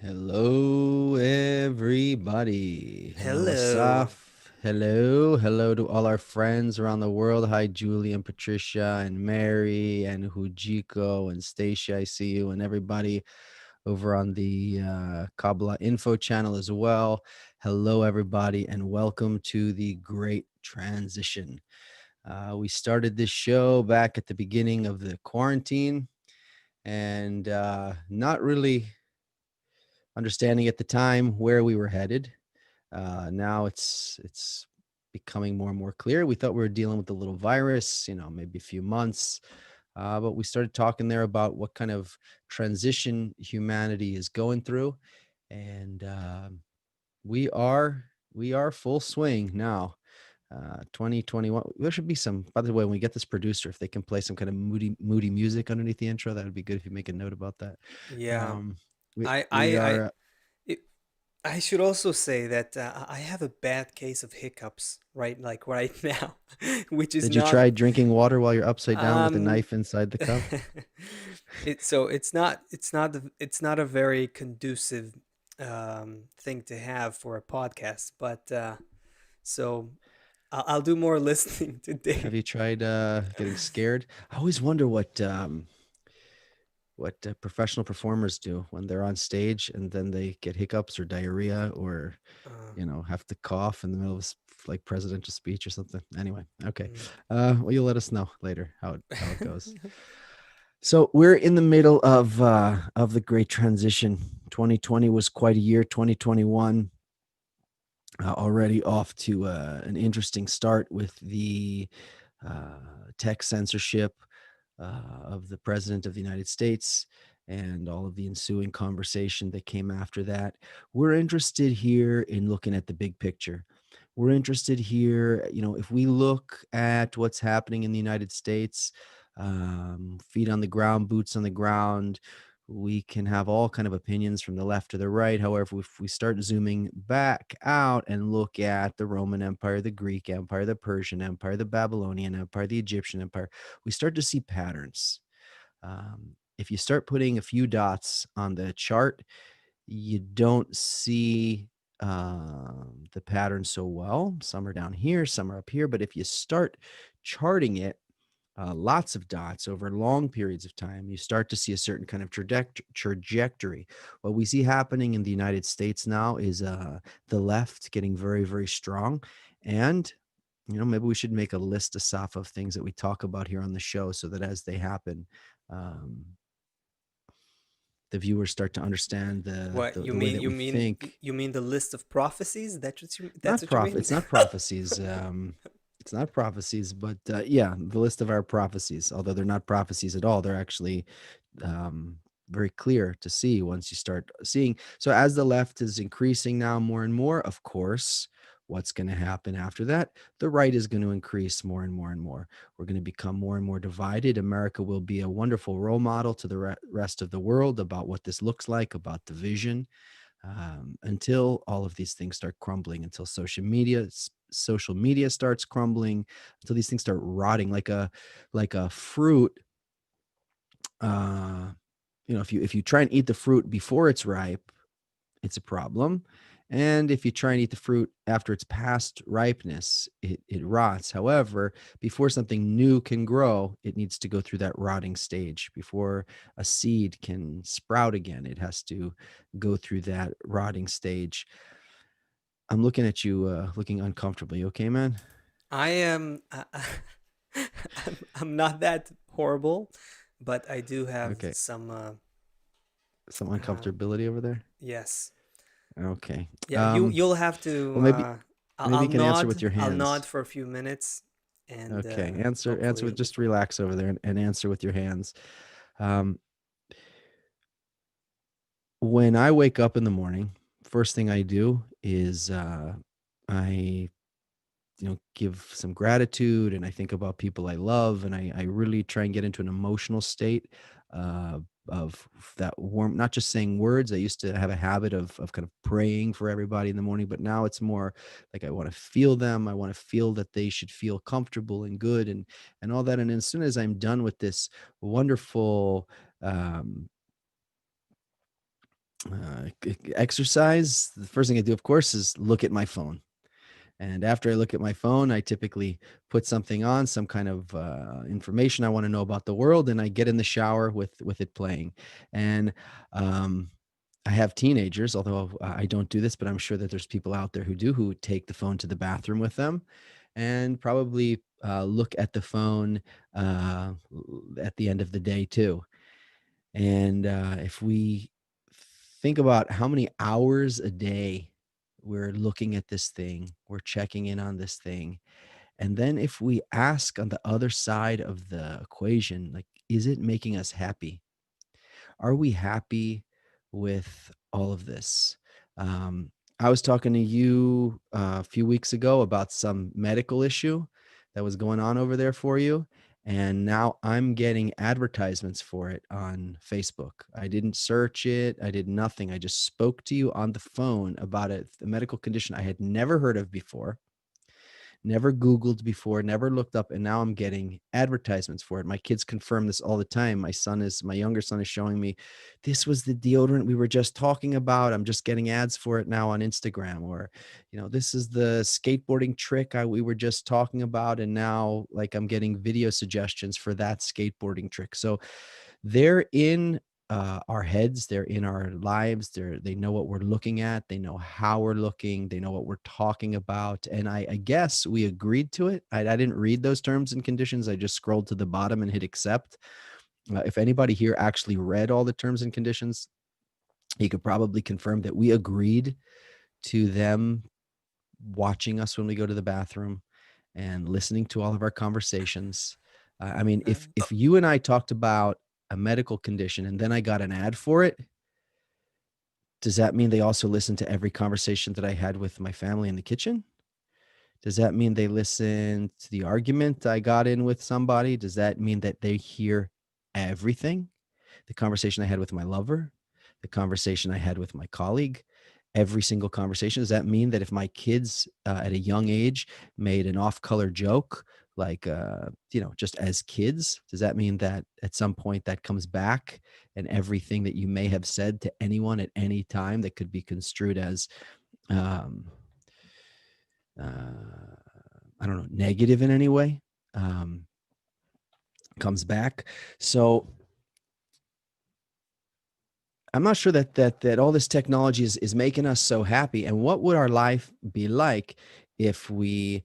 Hello, everybody. Hello, Hello. Asaf. Hello. Hello to all our friends around the world. Hi, Julie and Patricia and Mary and Hujiko and Stacia. I see you and everybody over on the Kabbalah info channel as well. Hello, everybody, and welcome to the Great Transition. We started this show back at the beginning of the quarantine and not really understanding at the time where we were headed. Now it's becoming more and more clear. We thought we were dealing with a little virus, maybe a few months, but we started talking there about what kind of transition humanity is going through, and we are full swing now. 2021. There should be some. By the way, when we get this producer, if they can play some kind of moody music underneath the intro, that would be good. If you make a note about that. Yeah, Um, we I I we I are. it, I should also say that I have a bad case of hiccups right now, which is Did you not try drinking water while you're upside down with a um knife inside the cup? it's not a very conducive thing to have for a podcast, but so I'll do more listening Have today. you tried getting scared? I always wonder what professional performers do when they're on stage and then they get hiccups or diarrhea or Uh, have to cough in the middle of like presidential speech or something. Anyway, okay. mm. Well, you'll let us know later how it goes. So we're in the middle of the great transition. 2020 was quite a year. 2021 already off to an interesting start with the tech censorship of the president of the United States and all of the ensuing conversation that came after that. We're interested here in looking at the big picture. We're interested here, if we look at what's happening in the United States, feet on the ground, boots on the ground, we can have all kind of opinions from the left to the right. However, if we start zooming back out and look at the Roman Empire, the Greek Empire, the Persian Empire, the Babylonian Empire, the Egyptian Empire, we start to see patterns. If you start putting a few dots on the chart, you don't see the pattern so well. Some are down here, some are up here. But if you start charting it, lots of dots over long periods of time, you start to see a certain kind of trajectory. What we see happening in the United States now is the left getting very, very strong. And, maybe we should make a list, Asaf, of things that we talk about here on the show so that as they happen, um, the viewers start to understand the, What the, you the way mean? that You we mean think. you mean the list of prophecies? That's Not what you prophet. mean? It's not prophecies. It's not prophecies, but yeah, the list of our prophecies. Although they're not prophecies at all, they're actually um, very clear to see once you start seeing. So as the left is increasing now more and more, of course, what's going to happen after that? The right is going to increase more and more and more. We're going to become more and more divided. America will be a wonderful role model to the rest of the world about what this looks like, about the vision, until all of these things start crumbling, until social media starts crumbling, until these things start rotting like a fruit. uh if you try and eat the fruit before it's ripe, it's a problem. And if you try and eat the fruit after it's past ripeness, it rots. However, before something new can grow, it needs to go through that rotting stage. Before a seed can sprout again, it has to go through that rotting stage. I'm looking at you, looking uncomfortably. You okay, man? I am. I'm not that horrible, but I do have Okay. some. Some Uh, uncomfortability over there. yes. Okay. Yeah. You'll have to. Well, maybe I'll you can answer with nod. your I'll nod hands. for a few minutes, and Okay. Answer hopefully with, it'll be just fine. relax over there and answer with your hands. Um, when I wake up in the morning, first thing I do is I give some gratitude, and I think about people I love, and I really try and get into an emotional state of that warm, not just saying words. I used to have a habit of kind of praying for everybody in the morning, but now it's more like I want to feel them. I want to feel that they should feel comfortable and good and all that. And as soon as I'm done with this wonderful um, exercise, the first thing I do, of course, is look at my phone. And after I look at my phone, I typically put something on, some kind of information I want to know about the world, and I get in the shower with it playing. And um, I have teenagers, although I don't do this, but I'm sure that there's people out there who do, who take the phone to the bathroom with them, and probably look at the phone uh, at the end of the day too. And if we think about how many hours a day we're looking at this thing, we're checking in on this thing. And then if we ask on the other side of the equation, like, is it making us happy? Are we happy with all of this? Um, I was talking to you a few weeks ago about some medical issue that was going on over there for you. And now I'm getting advertisements for it on Facebook. I didn't search it. I did nothing. I just spoke to you on the phone about a medical condition I had never heard of before, never Googled before, never looked up, and now I'm getting advertisements for it. My kids confirm this all the time. My younger son is showing me, this was the deodorant we were just talking about. I'm just getting ads for it now on Instagram. Or, this is the skateboarding trick we were just talking about. And now, like, I'm getting video suggestions for that skateboarding trick. So they're in our heads, they're in our lives, they know what we're looking at, they know how we're looking, they know what we're talking about. And I guess we agreed to it. I didn't read those terms and conditions. I just scrolled to the bottom and hit accept. If anybody here actually read all the terms and conditions, he could probably confirm that we agreed to them watching us when we go to the bathroom and listening to all of our conversations. I mean, if you and I talked about a medical condition and then I got an ad for it, does that mean they also listen to every conversation that I had with my family in the kitchen? Does that mean they listen to the argument I got in with somebody? Does that mean that they hear everything? The conversation I had with my lover, the conversation I had with my colleague, every single conversation. Does that mean that if my kids at a young age made an off-color joke, like just as kids, does that mean that at some point that comes back and everything that you may have said to anyone at any time that could be construed as um, I don't know, negative in any way, um, comes back? So I'm not sure that all this technology is making us so happy. And what would our life be like if we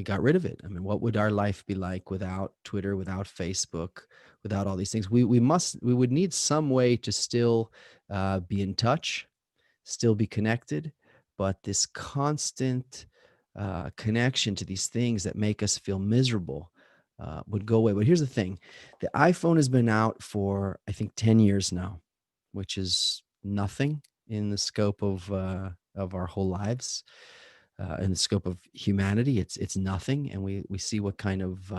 got rid of it? I mean, what would our life be like without Twitter, without Facebook, without all these things? We would need some way to still be in touch, still be connected, but this constant connection to these things that make us feel miserable would go away. But here's the thing: the iPhone has been out for, I think, 10 years now, which is nothing in the scope of our whole lives. In the scope of humanity, it's nothing, and we see what kind of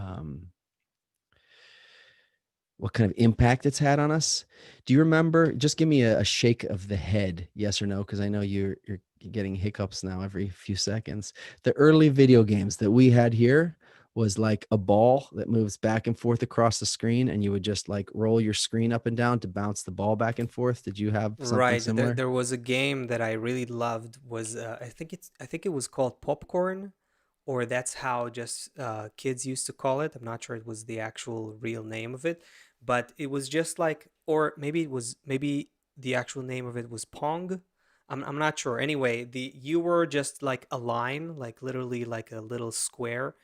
impact it's had on us. Do you remember? Just give me a shake of the head, yes or no, because I know you're getting hiccups now every few seconds. The early video games that we had here was like a ball that moves back and forth across the screen, and you would just like roll your screen up and down to bounce the ball back and forth. Did you have something Right. similar? There was a game that I really loved. Was I think it was called Popcorn, or that's how just kids used to call it. I'm not sure it was the actual real name of it, but it was just like, or maybe the actual name of it was Pong. I'm not sure. Anyway, the you were just like a line, like literally like a little square,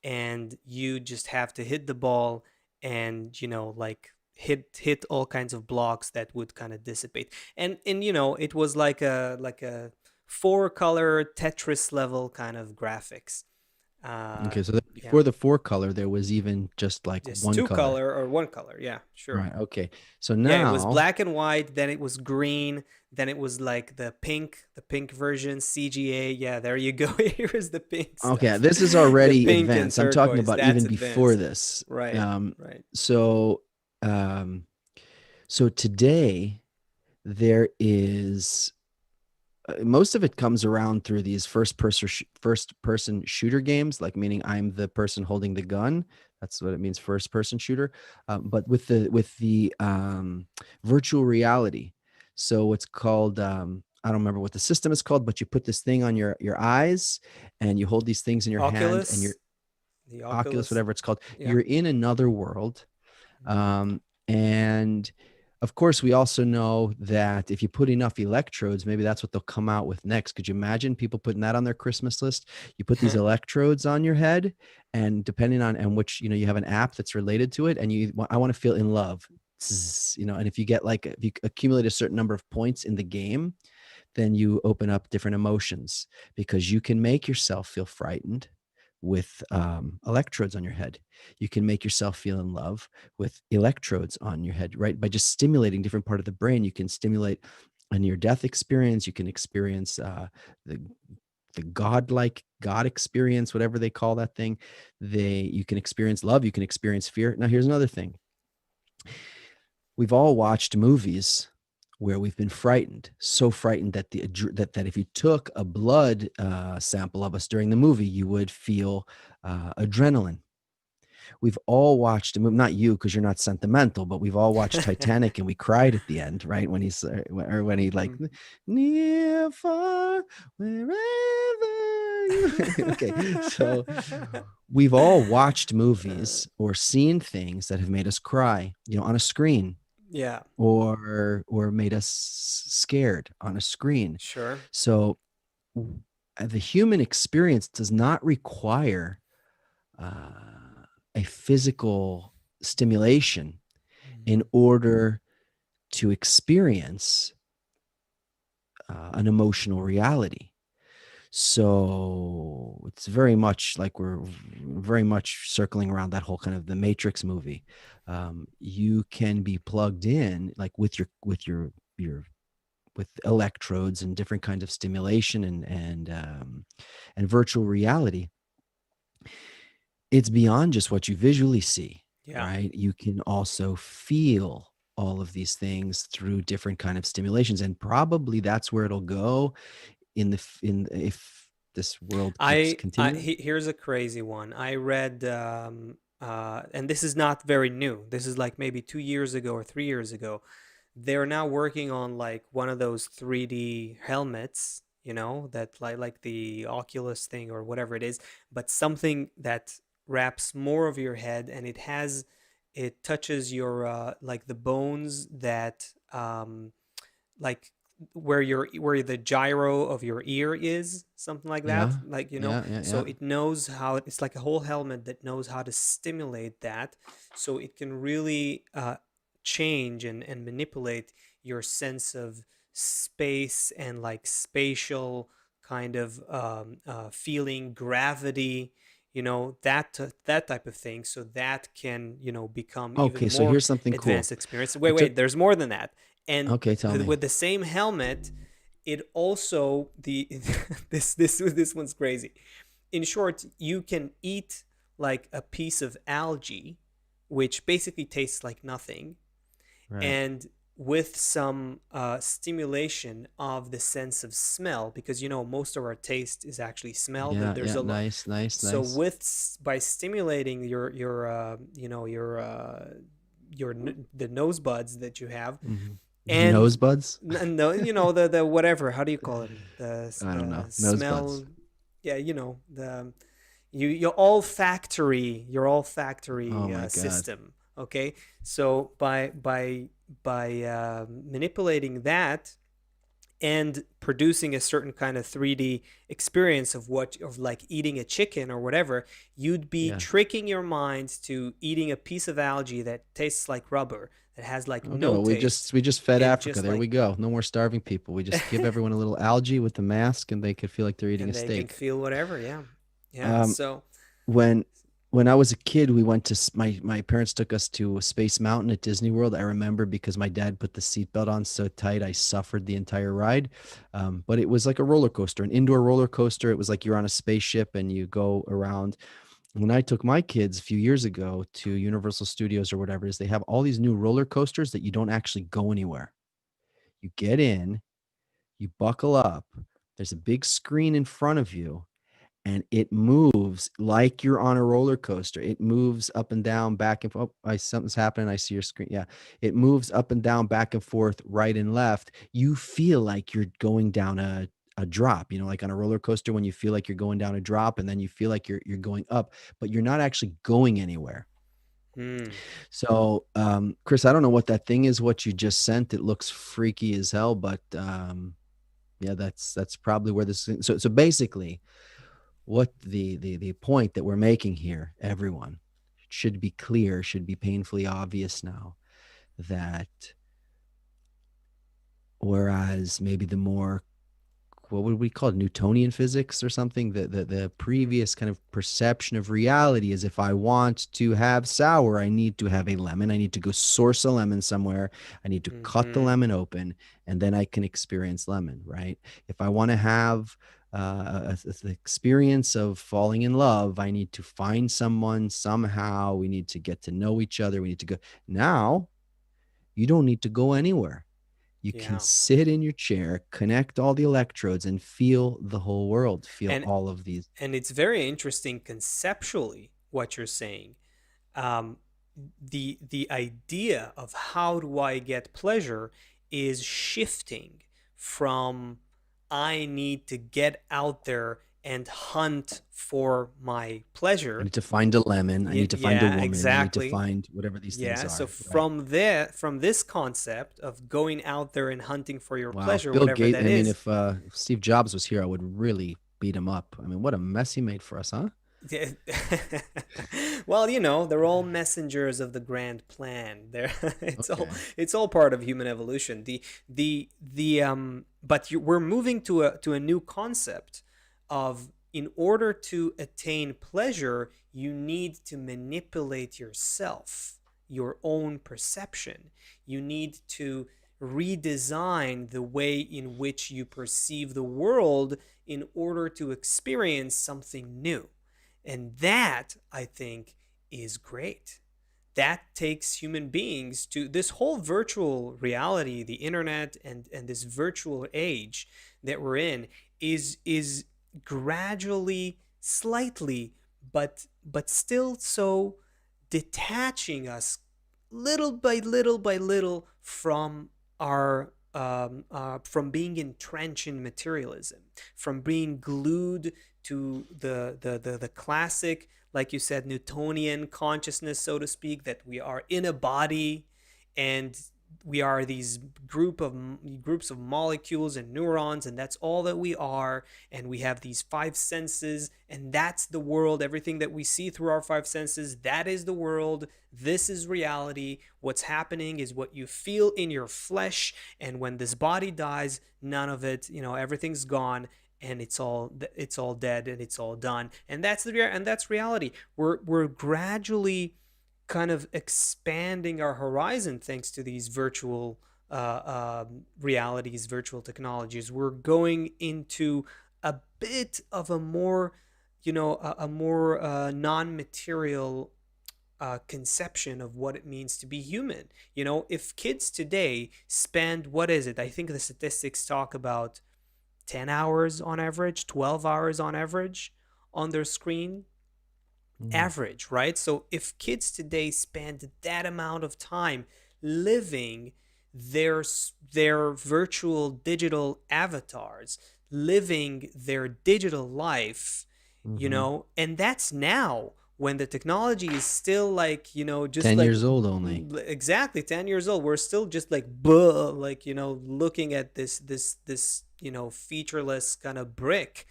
and you just have to hit the ball and like hit all kinds of blocks that would kind of dissipate. And it was like a four color Tetris level kind of graphics. Okay, so Yeah, before the four color, there was even just like just one two color. color or one color. Yeah, sure. Right. Okay. So Yeah, it was now, black and white, then it was green, then it was like the pink version, CGA. Yeah, there you go. Here's the pink okay, stuff. this is The already pink and advanced. I'm talking turquoise, about that's even before advanced. this. Right, right. So um, so today there is most of it comes around through these first person shooter games, like meaning I'm the person holding the gun. That's what it means, first person shooter. But with the virtual reality, so it's called I don't remember what the system is called, but you put this thing on your eyes and you hold these things in your hand and your Oculus, the Oculus, Oculus. whatever it's called. Yeah. You're in another world, Mhm. and of course, we also know that if you put enough electrodes, maybe that's what they'll come out with next. Could you imagine people putting that on their Christmas list? You put these electrodes on your head, and depending on and which you have an app that's related to it, and I want to feel in love, and if you get like if you accumulate a certain number of points in the game, then you open up different emotions because you can make yourself feel frightened with electrodes on your head. You can make yourself feel in love with electrodes on your head, right? By just stimulating different part of the brain, you can stimulate a near death experience. You can experience the the godlike God experience, whatever they call that thing. You can experience love. You can experience fear. Now, here's another thing. We've all watched movies where we've been frightened, so frightened that that if you took a blood sample of us during the movie, you would feel adrenaline. We've all watched a movie, not you because you're not sentimental, but we've all watched Titanic and we cried at the end, right? When he's or when he like Mhm. near, far, wherever you. Okay, so we've all watched movies or seen things that have made us cry, on a screen Yeah, or made us scared on a screen. sure. So the human experience does not require a physical stimulation in Mhm. order to experience an emotional reality. So it's very much like we're very much circling around that whole kind of the Matrix movie. You can be plugged in like with your with electrodes and different kinds of stimulation and virtual reality. It's beyond just what you visually see, Yeah. right? You can also feel all of these things through different kind of stimulations, and probably that's where it'll go in if this world keeps continuing. Here's a crazy one. I read, and this is not very new. This is like maybe 2 years ago or 3 years ago. They're now working on like one of those 3D helmets, that like the Oculus thing or whatever it is, but something that wraps more of your head, and it touches your like the bones that like where the gyro of your ear is, something like that, Yeah, like yeah, yeah, so yeah. it knows how, it's like a whole helmet that knows how to stimulate that, so it can really change and manipulate your sense of space and like spatial kind of feeling, gravity, that type of thing, so that can become even Okay, so more here's something cool. advanced experience. I Wait, took. there's more than that. And Okay, tell me. with the same helmet, it also the this one's crazy. In short, you can eat like a piece of algae, which basically tastes like nothing, Right. and with some stimulation of the sense of smell, because most of our taste is actually smell. Yeah, There's yeah. a lot. Nice, nice, So nice. by stimulating your the nose buds that you have, Hmm. and Nose buds. no, the whatever, how do you call them, I don't know. the Nose buds. smell, yeah, the your olfactory Oh my god. system. Okay, so by manipulating that and producing a certain kind of 3D experience of like eating a chicken or whatever, you'd be Yeah. tricking your mind to eating a piece of algae that tastes like rubber, that has like Okay, no well, we taste, just we just fed and Africa. just There we like go. No more starving people. We just give everyone a little algae with the mask, and they could feel like they're eating a and they can steak. feel whatever. Yeah, yeah. Um, So when when I was a kid, we went to my parents took us to Space Mountain at Disney World. I remember because my dad put the seatbelt on so tight, I suffered the entire ride. But it was like a roller coaster, an indoor roller coaster. It was like you're on a spaceship and you go around. when I took my kids a few years ago to Universal Studios or whatever it is, they have all these new roller coasters that you don't actually go anywhere. You get in, you buckle up, there's a big screen in front of you, and it moves like you're on a roller coaster. It moves up and down, back and forth. Oh, something's happening. I see your screen. Yeah. It moves up and down, back and forth, right and left. You feel like you're going down a drop, like on a roller coaster when you feel like you're going down a drop and then you feel like you're going up, but you're not actually going anywhere. Hmm. So, Chris, I don't know what that thing is, what you just sent. It looks freaky as hell, but yeah, that's probably where this. So basically, what the point that we're making here, everyone, should be clear, should be painfully obvious now, that whereas maybe the more, what would we call it, Newtonian physics or something, the Hmm. previous kind of perception of reality is, if I want to have sour, I need to have a lemon. I need to go source a lemon somewhere. I need to cut the Hmm. lemon open, and then I can experience lemon, right? If I want to have the experience of falling in love, I need to find someone somehow. We need to get to know each other. We need to go. Now you don't need to go anywhere. You can Yeah. sit in your chair, connect all the electrodes, and feel the whole world, feel And all of these. and it's very interesting conceptually what you're saying. Um, the idea of how do I get pleasure is shifting from I need to get out there and hunt for my I pleasure. need to find a lemon. I need to find a Yeah, woman. I need to exactly. find whatever these things Yeah, so are. Right. from there, from this concept of going out there and hunting for your Wow. If pleasure, Bill whatever Gates, that I mean, is. if Steve Jobs was here, I would really beat him up. I mean, what a mess he made for us, huh? Yeah. Well, they're all messengers of the grand plan. They're Okay. it's all part of human evolution. But we're moving to a new concept of, in order to attain pleasure, you need to manipulate yourself, your own perception. You need to redesign the way in which you perceive the world in order to experience something new. And that, I think, is great. That takes human beings to this whole virtual reality, the internet, and this virtual age that we're in is gradually, slightly, but still so detaching us little by little by little from our from being entrenched in materialism, from being glued to the classic, like you said, Newtonian consciousness, so to speak, that we are in a body and we are these groups of molecules and neurons, and that's all that we are. And we have these five senses, and that's the world. Everything that we see through our five senses, that is the world. This is reality. What's happening is what you feel in your flesh. And when this body dies, none of it, everything's gone, and it's all dead, and it's all done. And that's reality. We're gradually kind of expanding our horizon thanks to these virtual realities, virtual technologies. We're going into a bit of a more, a more non-material conception of what it means to be human. If kids today spend, what is it? I think the statistics talk about 10 hours on average, 12 hours on average on their screen, Mm. average, right? So if kids today spend that amount of time living their their virtual digital avatars, living their digital life, Mm-hmm. and that's now when the technology is still like, just 10 like years old only. exactly 10 years old. We're still just like buh, like, looking at this featureless kind of brick.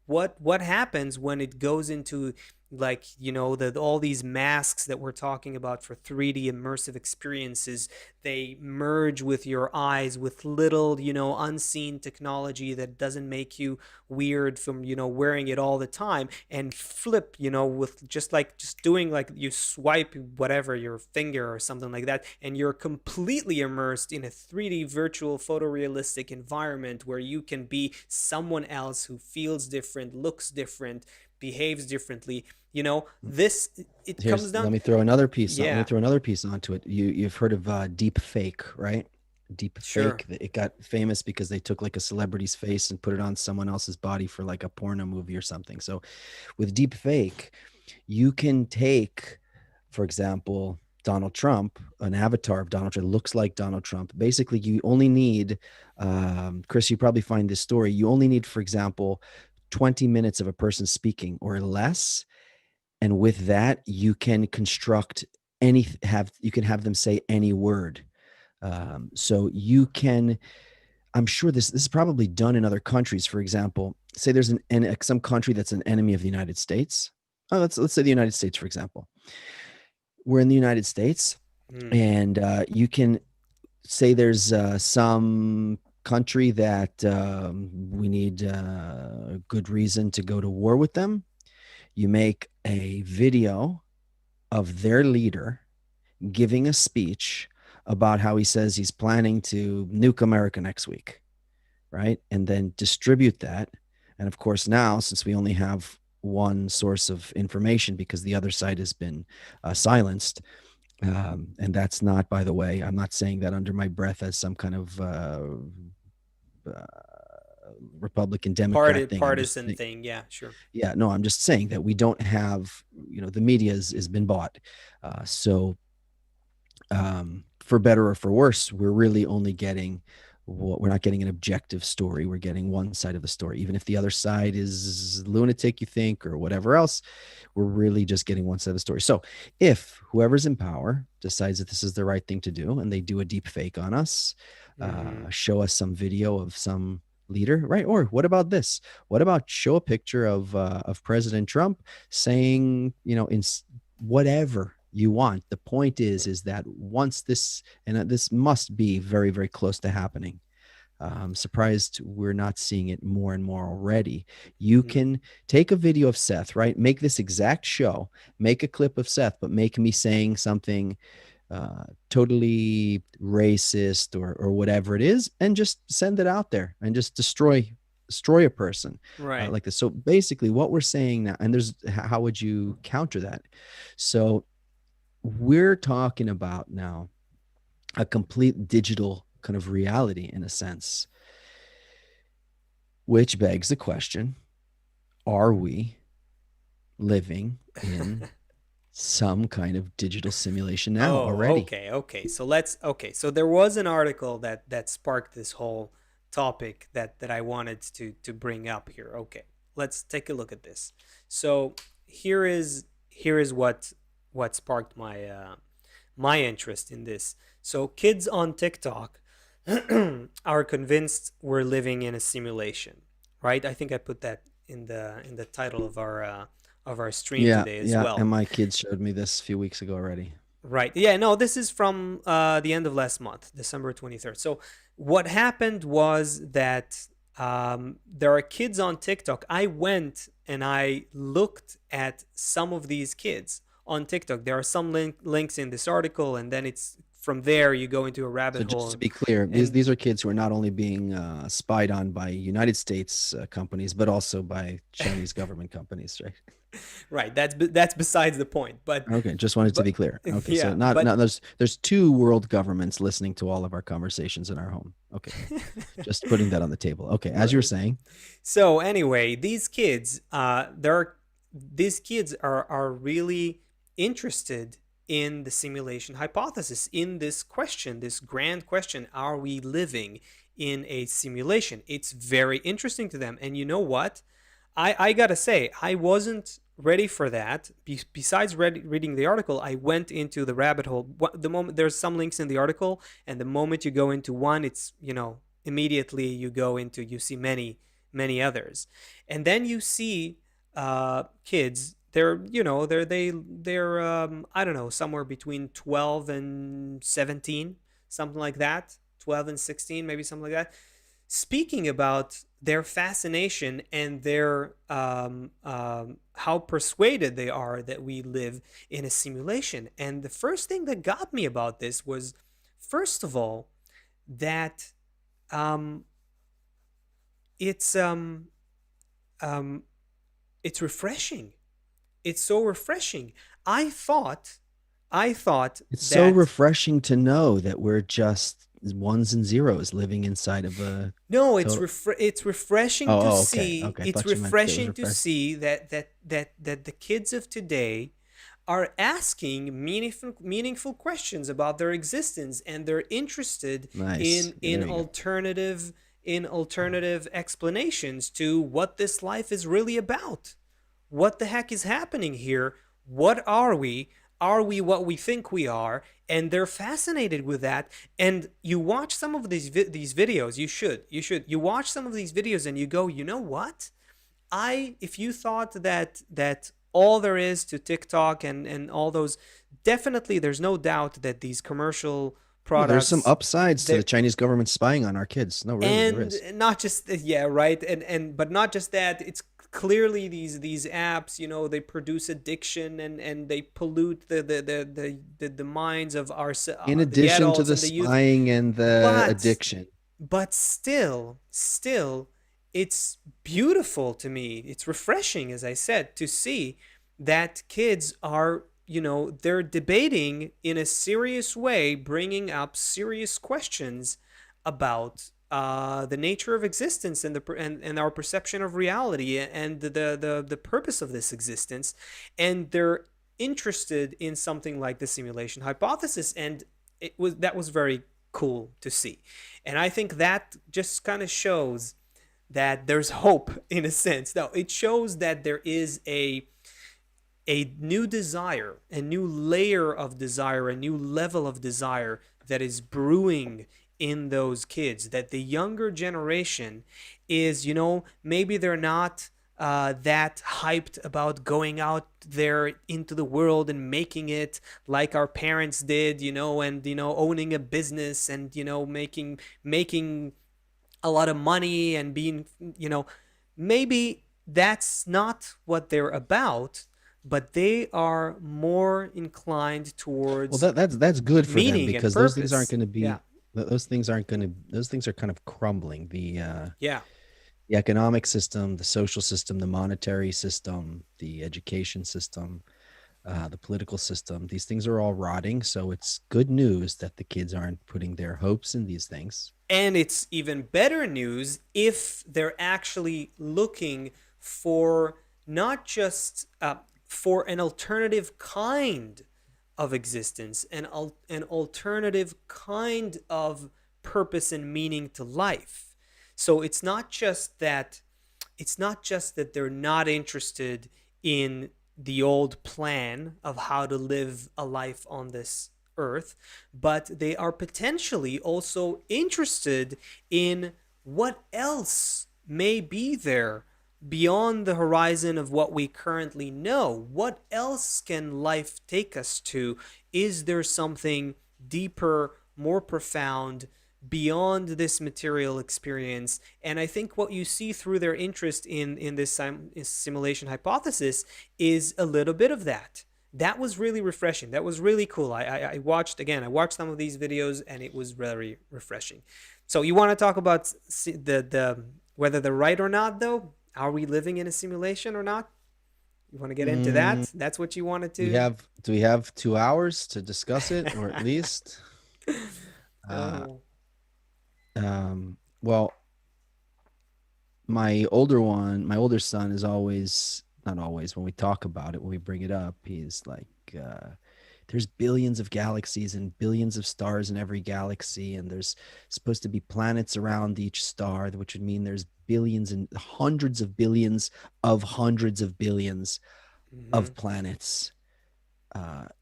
What happens when it goes into, like, all these masks that we're talking about for 3D immersive experiences? They merge with your eyes with little, unseen technology that doesn't make you weird from, wearing it all the time, and flip, with just doing, like, you swipe whatever, your finger or something like that, and you're completely immersed in a 3D virtual photorealistic environment where you can be someone else who feels different, looks different, behaves differently. You know, this, it comes Here's down. let me throw another piece on. Let me Yeah, throw another piece onto it. You've heard of deep fake, right? Deep sure. fake. It got famous because they took like a celebrity's face and put it on someone else's body for like a porno movie or something. So with deep fake, you can take, for example, Donald Trump, an avatar of Donald Trump looks like Donald Trump. Basically, you only need, Chris, you probably find this story. You only need, for example, 20 minutes of a person speaking or less, and with that you can construct any have you can have them say any word. So you can, I'm sure this is probably done in other countries. For example, say there's some country that's an enemy of the United States. Oh, let's say the United States, for example. We're in the United States, Mm, and you can say there's some country that we need a good reason to go to war with them. You make a video of their leader giving a speech about how he says he's planning to nuke America next week, right? And then distribute that. And of course, now, since we only have one source of information because the other side has been silenced, and that's not, by the way, I'm not saying that under my breath as some kind of uh, Republican Democrat thing. I'm just partisan saying, thing. Yeah, sure. yeah, no, I'm just saying that we don't have, the media has been bought. So for better or for worse, we're really only getting what we're not getting an objective story. We're getting one side of the story. Even if the other side is lunatic, you think, or whatever else, we're really just getting one side of the story. So if whoever's in power decides that this is the right thing to do and they do a deep fake on us, Hmm. show us some video of some leader, right? Or what about this? What about show a picture of President Trump saying, in whatever you want. The point is that once this, and this must be very, very close to happening. I'm surprised we're not seeing it more and more already. You Hmm. can take a video of Seth, right? Make this exact show, make a clip of Seth, but make me saying something totally racist or whatever it is, and just send it out there and just destroy a person Right. like this. So basically, what we're saying now, and there's how would you counter that? So we're talking about now a complete digital kind of reality in a sense, which begs the question, are we living in some kind of digital simulation now Oh, already? okay, okay. Okay. So there was an article that sparked this whole topic that I wanted to bring up here. Okay. Let's take a look at this. So here is what sparked my interest in this. So kids on TikTok are convinced we're living in a simulation, right? I think I put that in the title of our stream Yeah, today as yeah. And well. my kids showed me this a few weeks ago already. Right. Yeah, no, this is from the end of last month, December 23rd. So, what happened was that there are kids on TikTok. I went and I looked at some of these kids on TikTok. There are some links in this article, and then it's from there you go into a rabbit So just hole. to be clear, these And these are kids who are not only being spied on by United States companies, but also by Chinese government companies, right? right, that's besides the point. Okay, just wanted to be But clear. Okay, so yeah, not but there's two world governments listening to all of our conversations in our home. Okay, just putting that on the table. Okay, as you were right. saying, So anyway, these kids are really interested in the simulation hypothesis, in this question, this grand question: are we living in a simulation? It's very interesting to them, and you know what? I gotta say, I wasn't ready for that. Besides reading the article, I went into the rabbit hole. The moment there's some links in the article, and the moment you go into one, it's immediately you see many others, and then you see kids. They're I don't know, somewhere between 12 and 17, something like that. 12 and 16, maybe something like that, speaking about their fascination and their how persuaded they are that we live in a simulation. And the first thing that got me about this was, first of all, that um, it's um, it's refreshing. It's so refreshing. I thought, I thought It's so that refreshing to know that we're just ones and zeros living inside of a no, total. it's refreshing to Oh, okay. see. Okay. I It's thought you meant that it was refreshing to refreshing. see that the kids of today are asking meaningful questions about their existence, and they're interested Nice. Yeah, in there you go. alternative explanations to what this life is really about. What the heck is happening here? What are we? Are we what we think we are? And they're fascinated with that. And you watch some of these videos. You watch some of these videos and you go, you know what? I if you thought that all there is to TikTok and all those, definitely there's no doubt that these commercial Well, there's some products, upsides to they the Chinese government spying on our kids. No, really, there and is. not just yeah, right, and but not just that, it's clearly these apps, they produce addiction, and they pollute the minds of In the addition to adults the and the youth. spying and the but addiction. but still it's beautiful to me. It's refreshing, as I said, to see that kids are, they're debating in a serious way, bringing up serious questions about the nature of existence, and our perception of reality, and the purpose of this existence. And they're interested in something like the simulation hypothesis, and that was very cool to see. And I think that just kind of shows that there's hope in a sense. Now, it shows that there is a new desire, a new layer of desire, a new level of desire that is brewing in those kids. That the younger generation is, maybe they're not that hyped about going out there into the world and making it like our parents did, and owning a business, and making a lot of money, and being, maybe that's not what they're about, but they are more inclined Well, towards that's good for them meaning and because those things aren't purpose. going to Yeah. be those things aren't going to those things are kind of crumbling. Yeah. The economic system, the social system, the monetary system, the education system, the political system. These things are all rotting. So it's good news that the kids aren't putting their hopes in these things. And it's even better news if they're actually looking for not just for an alternative kind of existence, an alternative kind of purpose and meaning to life. So it's not just that they're not interested in the old plan of how to live a life on this earth, but they are potentially also interested in what else may be there beyond the horizon of what we currently know. What else can life take us to? Is there something deeper, more profound, beyond this material experience? And I think what you see through their interest in this simulation hypothesis is a little bit of that. That was really refreshing. That was really cool. I watched, again, I watched some of these videos, and it was very refreshing. So you want to talk about the whether they're right or not, though? Are we living in a simulation or not? You want to get into Mm, that? That's what you wanted we to. have do we have 2 hours to discuss it, or at least? Uh, Oh. well, my older son is always not always when we talk about it, when we bring it up, he's like, uh, there's billions of galaxies and billions of stars in every galaxy, and there's supposed to be planets around each star, which would mean there's billions and hundreds of billions Mm-hmm. of planets.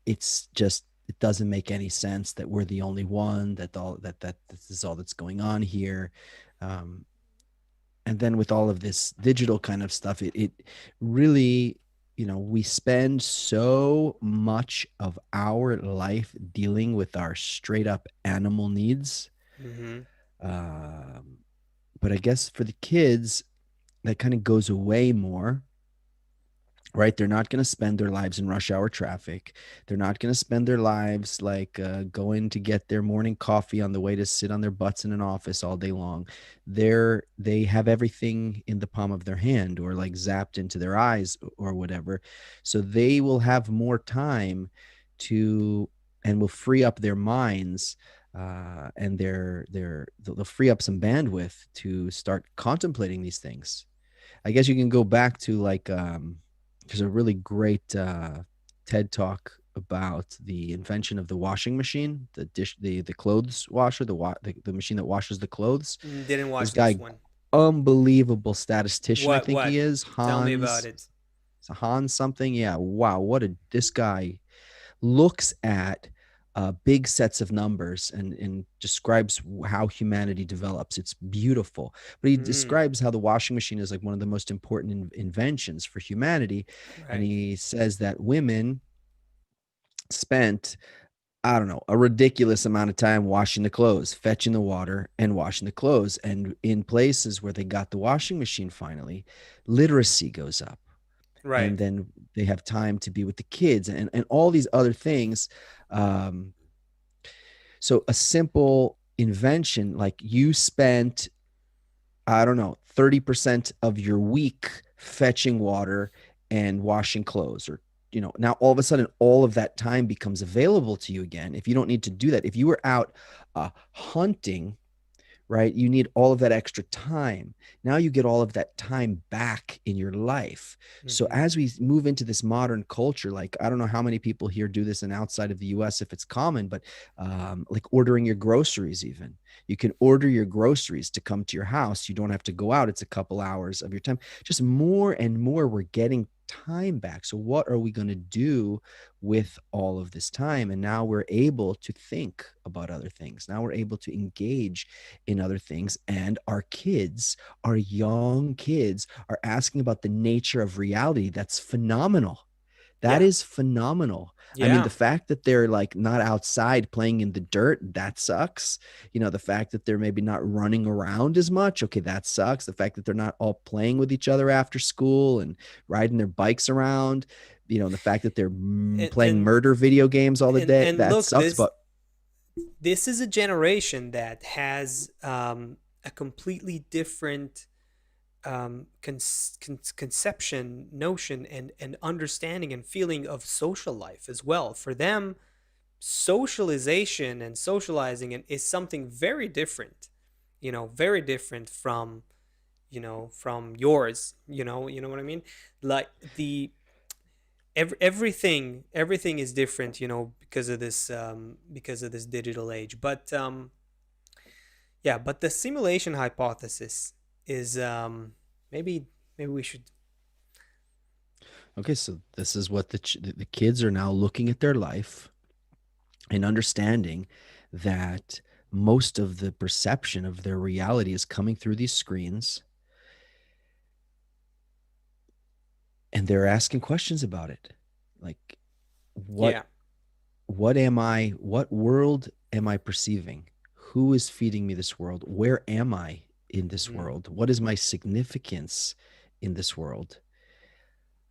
It's just it doesn't make any sense that we're the only one, that this is all that's going on here. um, and then with all of this digital kind of stuff, it really, we spend so much of our life dealing with our straight up animal needs. Mm-hmm. um, but I guess for the kids that kind of goes away more, right? They're not going to spend their lives in rush hour traffic. They're not going to spend their lives like going to get their morning coffee on the way to sit on their butts in an office all day long. They have everything in the palm of their hand or like zapped into their eyes or whatever. So they will have more time to and will free up their minds and they'll free up some bandwidth to start contemplating these things. I guess you can go back to like there's a really great TED talk about the invention of the washing machine, the clothes washer, the machine that washes the clothes. Didn't This watch this guy, one. unbelievable statistician, I What? think he What? is Tell me about it. Hans something. Yeah, wow, what a this guy looks at big sets of numbers and describes how humanity develops. It's beautiful. But he Mm, describes how the washing machine is like one of the most important inventions for humanity. And right. he says that women spent, I don't know, a ridiculous amount of time washing the clothes, fetching the water and washing the clothes. And in places where they got the washing machine finally, literacy goes up. And Right. then they have time to be with the kids and all these other things. Um, So a simple invention like you spent, I don't know, 30% of your week fetching water and washing clothes or now all of a sudden all of that time becomes available to you again. If you don't need to do that, if you were out hunting, right? You need all of that extra time. Now you get all of that time back in your life. So Hmm. as we move into this modern culture, like I don't know how many people here do this and outside of the US if it's common, but like ordering your groceries even. You can order your groceries to come to your house. You don't have to go out. It's a couple hours of your time. Just more and more we're getting time back. So what are we going to do with all of this time? And now we're able to think about other things. Now we're able to engage in other things. And our kids, our young kids, are asking about the nature of reality. That's phenomenal. That Yeah. is phenomenal. I mean, Yeah. the fact that they're like not outside playing in the dirt, that sucks. The fact that they're maybe not running around as much, okay, that sucks. The fact that they're not all playing with each other after school and riding their bikes around, the fact that they're And playing and murder video games all the day, and that look, sucks. this But this is a generation that has a completely different conception, notion, and understanding and feeling of social life as well. For them, socialization and socializing is something very different. Very different from from yours. You know what I mean? Like the everything is different. Because of this digital age. But yeah, but the simulation hypothesis is maybe maybe we should. okay, so this is what the kids are now looking at their life and understanding that most of the perception of their reality is coming through these screens, and they're asking questions about it, like what Yeah. what world am I perceiving? Who is feeding me this world? Where am I in this Hmm. world? What is my significance in this world?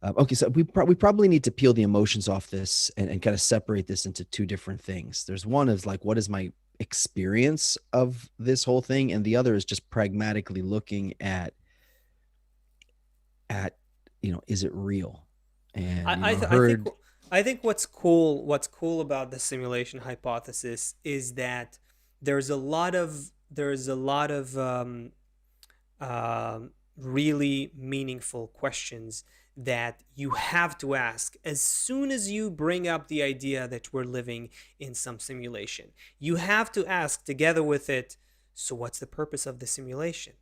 Okay, so we probably need to peel the emotions off this and kind of separate this into two different things. There's one is like, what is my experience of this whole thing? And the other is just pragmatically looking at, is it real? And, I, I, th- I think heard, I think what's cool about the simulation hypothesis is that there's a lot of really meaningful questions that you have to ask as soon as you bring up the idea that we're living in some simulation. You have to ask together with it, so what's the purpose of the simulation?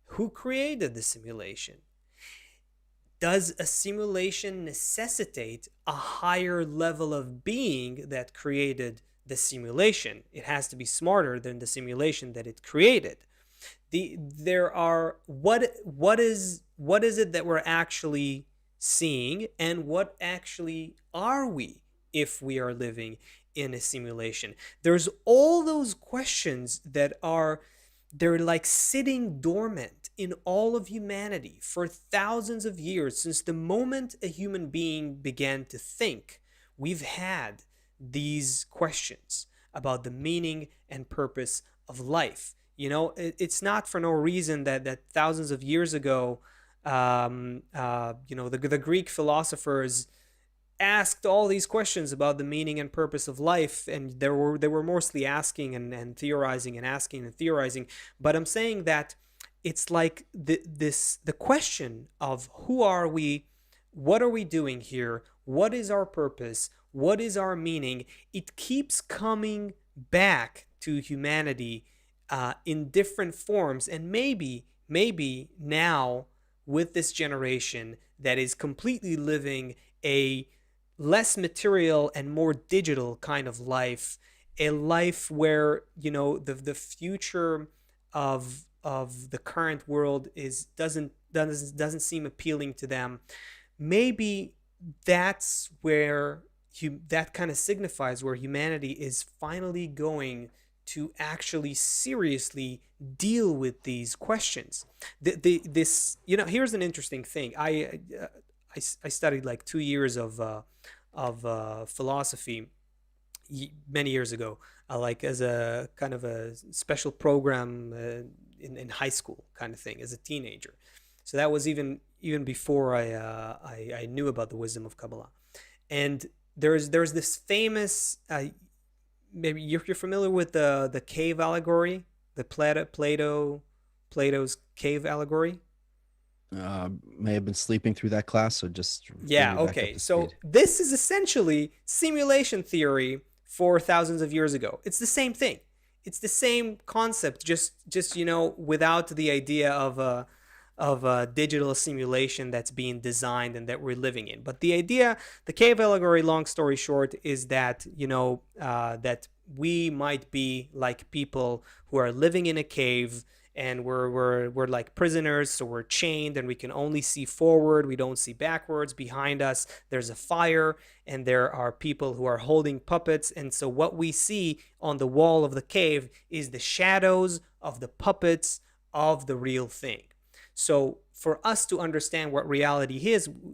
Who created the simulation? Does a simulation necessitate a higher level of being that created the simulation? It has to be smarter than the simulation that it created. There are what is it that we're actually seeing, and what actually are we if we are living in a simulation? There's all those questions they're like sitting dormant in all of humanity for thousands of years. Since the moment a human being began to think, we've had these questions about the meaning and purpose of life. It's not for no reason that thousands of years ago, the Greek philosophers asked all these questions about the meaning and purpose of life, and they were mostly asking and theorizing and asking and theorizing. But I'm saying that it's like the question of who are we, what are we doing here, what is our purpose, what is our meaning, it keeps coming back to humanity in different forms. And maybe now, with this generation that is completely living a less material and more digital kind of life, a life where the future of the current world is doesn't seem appealing to them. Maybe that's where that kind of signifies where humanity is finally going to actually seriously deal with these questions. This, here's an interesting thing. I studied like 2 years of philosophy many years ago, like as a kind of a special program in high school kind of thing as a teenager. So that was even before I knew about the wisdom of Kabbalah. And there's this famous, maybe you're familiar with the cave allegory, the Plato's cave allegory. May have been sleeping through that class, so just bring Yeah, me back up okay. to So speed. this is essentially simulation theory for thousands of years ago. It's the same thing. It's the same concept, just without the idea of a digital simulation that's being designed and that we're living in. But the idea, the cave allegory, long story short, is that that we might be like people who are living in a cave, and we're like prisoners, so we're chained and we can only see forward, we don't see backwards. Behind us there's a fire, and there are people who are holding puppets, and so what we see on the wall of the cave is the shadows of the puppets of the real thing. So for us to understand what reality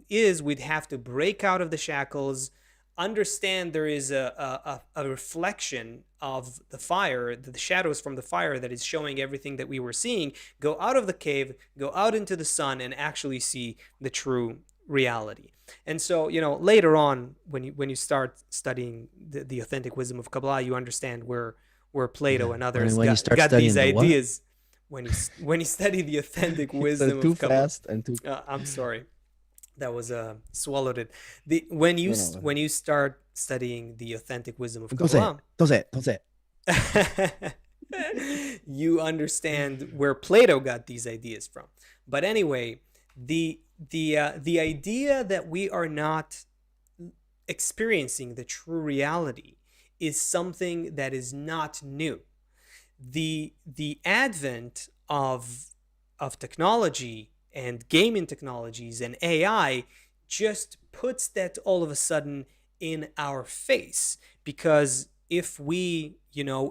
is we'd have to break out of the shackles, understand there is a reflection of the fire, the shadows from the fire that is showing everything that we were seeing, go out of the cave, go out into the sun, and actually see the true reality. And so, later on, when you start studying the authentic wisdom of Kabbalah, you understand where Plato Yeah. and When others when you start got these studying the what? ideas. When you study the authentic You said wisdom it too of Kabbalah, fast and too. I'm sorry, that was swallowed it. The when you No, no. when you start studying the authentic wisdom of Don't say it. Kabbalah, Don't say it. Don't say it. you understand where Plato got these ideas from. But anyway, the idea that we are not experiencing the true reality is something that is not new. The advent of technology and gaming technologies and AI just puts that all of a sudden in our face. Because if we,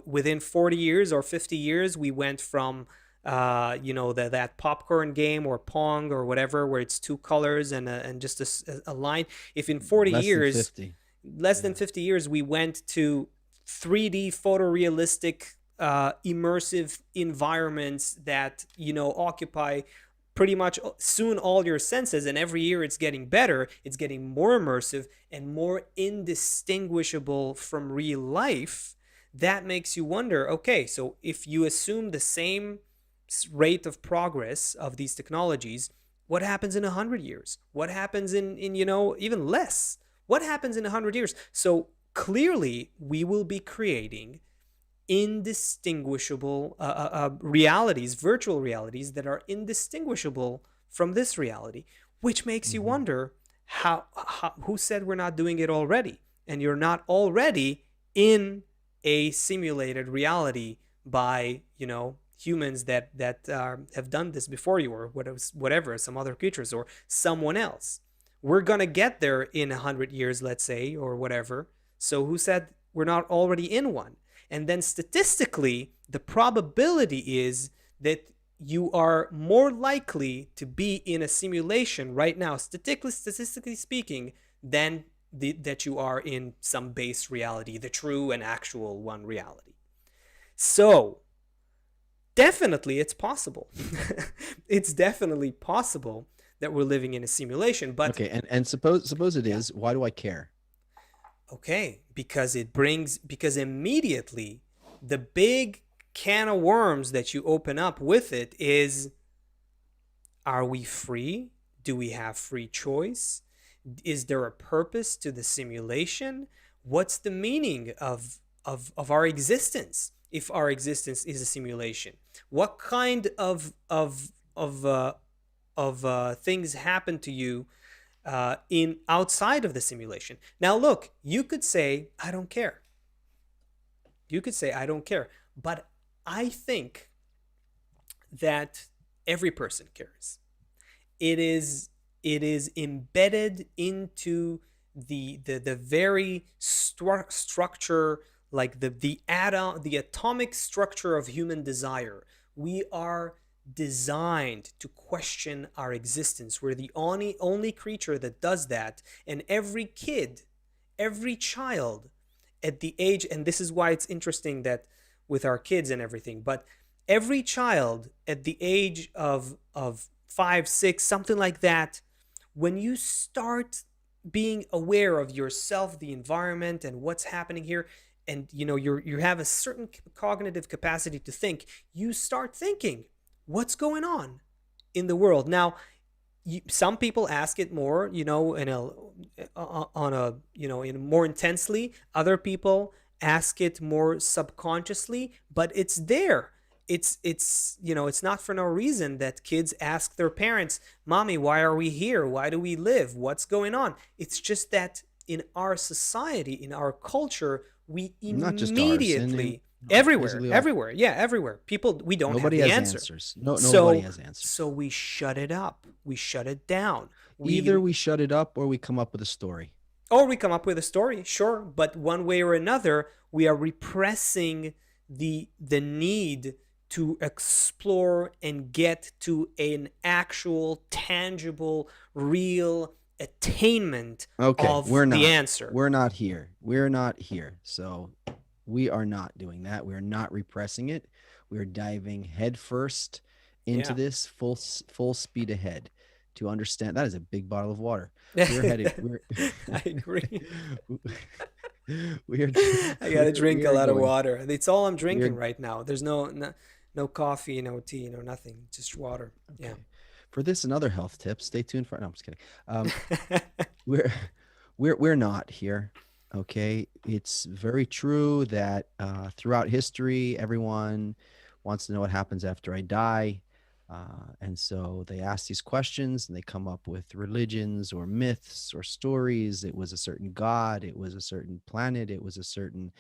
within 40 years or 50 years, we went from that popcorn game or Pong or whatever, where it's two colors and just a line. If in 40 Less than years, 50. less than Yeah. 50 years, we went to 3D photorealistic immersive environments that occupy pretty much soon all your senses, and every year it's getting better, it's getting more immersive and more indistinguishable from real life. That makes you wonder, okay, so if you assume the same rate of progress of these technologies, what happens in 100 years? What happens in even less? What happens in 100 years? So clearly we will be creating indistinguishable realities, virtual realities that are indistinguishable from this reality, which makes you Mhm. wonder who said we're not doing it already? And you're not already in a simulated reality by humans that have done this before you, or whatever, some other creatures or someone else. We're gonna get there in 100 years, let's say, or whatever. So who said we're not already in one? And then statistically, the probability is that you are more likely to be in a simulation right now, statistically speaking, than that you are in some base reality, the true and actual one reality. So definitely it's possible. It's definitely possible that we're living in a simulation. But Okay, and suppose it yeah, is. Why do I care? okay, because immediately the big can of worms that you open up with it is, are we free? Do we have free choice? Is there a purpose to the simulation? What's the meaning of our existence if our existence is a simulation? What kind of things happen to you in outside of the simulation? Now, look, you could say I don't care. You could say I don't care, but I think that every person cares. It is embedded into the very structure, like the atomic structure of human desire. We are designed to question our existence. We're the only creature that does that. And every kid, every child at the age, and this is why it's interesting that with our kids and everything, but every child at the age of 5, 6, something like that, when you start being aware of yourself, the environment, and what's happening here, and you have a certain cognitive capacity to think, you start thinking, what's going on in the world now? Some people ask it more, in a on a in more intensely. Other people ask it more subconsciously, but it's there. It's not for no reason that kids ask their parents, "Mommy, why are we here? Why do we live? What's going on?" It's just that in our society, in our culture, we Not just ours, and immediately, everywhere, basically all. everywhere, yeah, everywhere, people, we don't have Nobody the has answer. answers. No, nobody so has so answers. we shut it up, we shut it down, we Either we shut it up or we come up with a story. or we come up with a story, sure, but one way or another we are repressing the need to explore and get to an actual tangible real attainment Okay, of the answer. we're not here. We're not here. So we are not doing that. We are not repressing it. We are diving headfirst into Yeah. this full speed ahead to understand. That is a big bottle of water. We're headed. We're I agree. we are I gotta we drink a are lot of going. water. It's all I'm We are drinking right now. There's no coffee, no tea, no nothing. Just water. Yeah. okay. For this and other health tips, stay tuned for. No, I'm just kidding. We're we're not here. Okay, it's very true that throughout history, everyone wants to know what happens after I die, and so they ask these questions and they come up with religions or myths or stories. It was a certain god, it was a certain planet, it was a certain